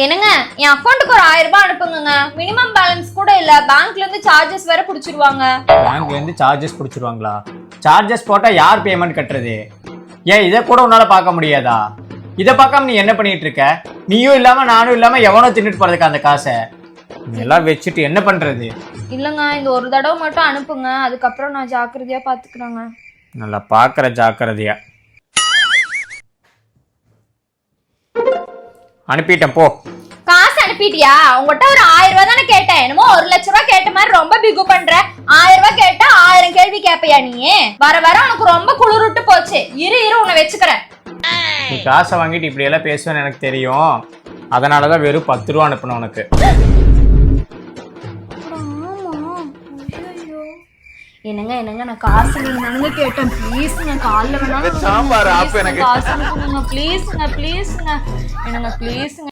என்னங்க என் அக்கௌண்ட்டுக்கு ஒரு 1000 ரூபாய் அனுப்புங்க. மினிமம் பேலன்ஸ் கூட இல்ல, பேங்க்ல இருந்து சார்ஜஸ் வேற புடிச்சிருவாங்க. பேங்க்ல இருந்து சார்ஜஸ் புடிச்சிருவாங்களா? சார்ஜஸ் போட்டா யார் பேமெண்ட் கட்டுறது? ஏன் இதை கூட உன்னால பார்க்க முடியாதா? இதை பார்க்காம நீ என்ன பண்ணிட்டு இருக்க? நீயும் இல்லாம நானும் இல்லாம எவனோ தின்னுட்டு போறதுக்கு அந்த காசை எல்லாம் வச்சுட்டு என்ன பண்றது? இல்லங்க, இந்த ஒரு தடவை மட்டும் அனுப்புங்க, அதுக்கப்புறம் நான் ஜாக்கிரதையா பாத்துக்கிறேங்க. நல்லா பாக்குற ஜாக்கிரதையா. அனுப்பிட்டேன் போ. காசு அனுப்பிட்டியா? உங்ககிட்ட ஒரு 1000 ரூபாய் தானே கேட்டேன், என்னமோ 1,00,000 ரூபாய் கேட்ட மாதிரி ரொம்ப பிகு பண்ற. 1000 ரூபாய் கேட்டா 1000 கேள்வி கேட்பையா நீ? வர வர உனக்கு ரொம்ப குளிருட்டு போச்சு. இரு உன்னை வச்சுக்கிறேன். நீ காசை வாங்கிட்டு இப்படி எல்லாம் பேசுவேன்னு எனக்கு தெரியும். அதனாலதான் வெறும் 10 ரூபா அனுப்பின உனக்கு. என்னங்க நான் காசு நீங்க கேட்டேன். ப்ளீஸ்ங்க, கால்ல வேணாலும் சாம்பார் ஆப் எனக்கு காசு அனுப்புங்க ப்ளீஸ்ங்க. என்னங்க ப்ளீஸ்ங்க.